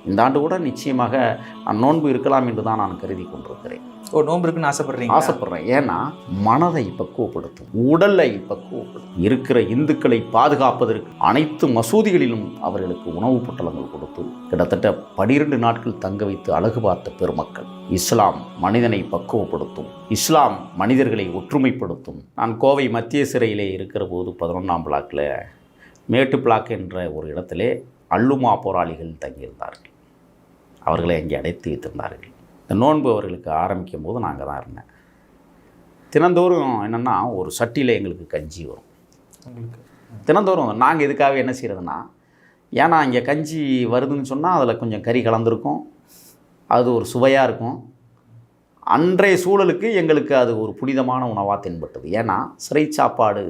இந்த ஆண்டு கூட நிச்சயமாக நோன்பு இருக்கலாம் என்று தான் நான் கருதி கொண்டிருக்கிறேன். நோன்பு இருக்குன்னு ஆசைப்படுறேன். ஏன்னா மனதை பக்குவப்படுத்தும், உடலை பக்குவப்படுத்தும். இருக்கிற இந்துக்களை பாதுகாப்பதற்கு அனைத்து மசூதிகளிலும் அவர்களுக்கு உணவுப் பொட்டலங்கள் கொடுத்து கிட்டத்தட்ட 12 நாட்கள் தங்க வைத்து அழகு பார்த்த பெருமக்கள். இஸ்லாம் மனிதனை பக்குவப்படுத்தும், இஸ்லாம் மனிதர்களை ஒற்றுமைப்படுத்தும். நான் கோவை மத்திய சிறையிலே இருக்கிற போது 11ஆம் பிளாக்கில் மேட்டு பிளாக் என்ற ஒரு இடத்திலே அல்லுமா போராளிகள் தங்கியிருந்தார்கள். அவர்களை அங்கே அடைத்து வைத்திருந்தார்கள். இந்த நோன்பு அவர்களுக்கு ஆரம்பிக்கும் போது நான் அங்கே தான் இருந்தேன். தினந்தோறும் என்னென்னா ஒரு சட்டியில் எங்களுக்கு கஞ்சி வரும். தினந்தோறும் நாங்கள் இதுக்காக என்ன செய்கிறதுனா, ஏன்னா இங்கே கஞ்சி வருதுன்னு சொன்னால் அதில் கொஞ்சம் கறி கலந்துருக்கும், அது ஒரு சுவையாக இருக்கும். அன்றைய சூழலுக்கு எங்களுக்கு அது ஒரு புனிதமான உணவாக தென்பட்டது. ஏன்னா சிறை சாப்பாடு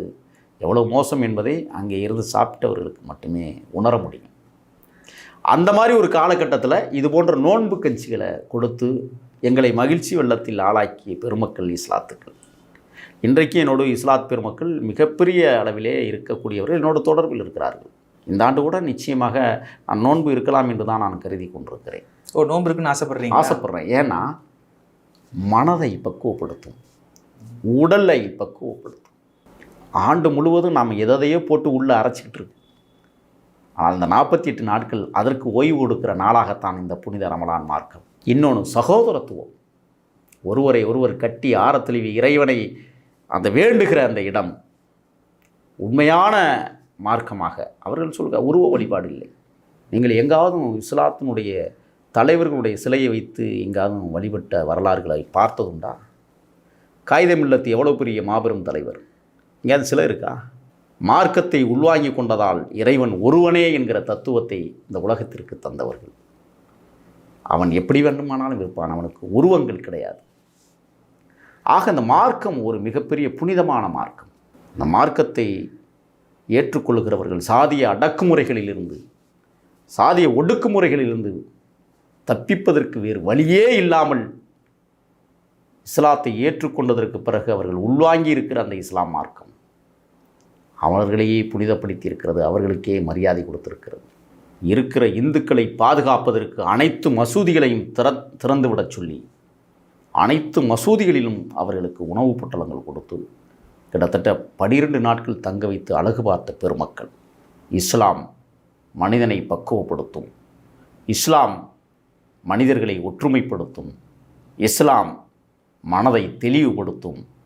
எவ்வளோ மோசம் என்பதை அங்கே இருந்து சாப்பிட்டவர்களுக்கு மட்டுமே உணர முடியும். அந்த மாதிரி ஒரு காலகட்டத்தில் இது போன்ற நோன்பு கஞ்சிகளை கொடுத்து எங்களை மகிழ்ச்சி வெள்ளத்தில் ஆளாக்கிய பெருமக்கள் இஸ்லாத்துக்கள். இன்றைக்கு என்னோட இஸ்லாத் பெருமக்கள் மிகப்பெரிய அளவிலே இருக்கக்கூடியவர்கள் என்னோட தொடர்பில் இருக்கிறார்கள். இந்த ஆண்டு கூட நிச்சயமாக நோன்பு இருக்கலாம் என்று தான் நான் கருதி கொண்டிருக்கிறேன். நோன்பு இருக்குன்னு ஆசைப்படுறேன். ஏன்னா மனதை பக்குவப்படுத்தும், உடலை பக்குவப்படுத்தும். ஆண்டு முழுவதும் நாம் எதையோ போட்டு உள்ளே அரைச்சிக்கிட்டு இருக்கு. ஆனால் இந்த 48 நாட்கள் அதற்கு ஓய்வு கொடுக்கிற நாளாகத்தான் இந்த புனித ரமலான் மார்க்கம். இன்னொன்று சகோதரத்துவம், ஒருவரை ஒருவர் கட்டி ஆரத்தழுவி இறைவனை அந்த வேண்டுகிற அந்த இடம் உண்மையான மார்க்கமாக அவர்கள் சொல்கிற உருவ வழிபாடு இல்லை. நீங்கள் எங்காவது இஸ்லாத்தினுடைய தலைவர்களுடைய சிலையை வைத்து எங்காவது வழிபட்ட வரலாறுகளை பார்த்ததுண்டா? காயிதமில்லத்து எவ்வளோ பெரிய மாபெரும் தலைவர், எங்கேயாவது சிலை இருக்கா? மார்க்கத்தை உள்வாங்கி கொண்டதால் இறைவன் ஒருவனே என்கிற தத்துவத்தை இந்த உலகத்திற்கு தந்தவர்கள். அவன் எப்படி வேண்டுமானாலும் இருப்பான், அவனுக்கு உருவங்கள் கிடையாது. ஆக இந்த மார்க்கம் ஒரு மிகப்பெரிய புனிதமான மார்க்கம். இந்த மார்க்கத்தை ஏற்றுக்கொள்கிறவர்கள் சாதிய அடக்குமுறைகளிலிருந்து, சாதிய ஒடுக்குமுறைகளிலிருந்து தப்பிப்பதற்கு வேறு வழியே இல்லாமல் இஸ்லாத்தை ஏற்றுக்கொண்டதற்கு பிறகு அவர்கள் உள்வாங்கி இருக்கிற அந்த இஸ்லாம் மார்க்கம் அவர்களையே புனிதப்படுத்தி இருக்கிறது, அவர்களுக்கே மரியாதை கொடுத்திருக்கிறது. இருக்கிற இந்துக்களை பாதுகாப்பதற்கு அனைத்து மசூதிகளையும் திறந்துவிடச் சொல்லி அனைத்து மசூதிகளிலும் அவர்களுக்கு உணவுப் பொட்டலங்கள் கொடுத்து கிட்டத்தட்ட 12 நாட்கள் தங்க வைத்து அழகு பார்த்த பெருமக்கள். இஸ்லாம் மனிதனை பக்குவப்படுத்தும், இஸ்லாம் மனிதர்களை ஒற்றுமைப்படுத்தும், இஸ்லாம் மனதை தெளிவுபடுத்தும்.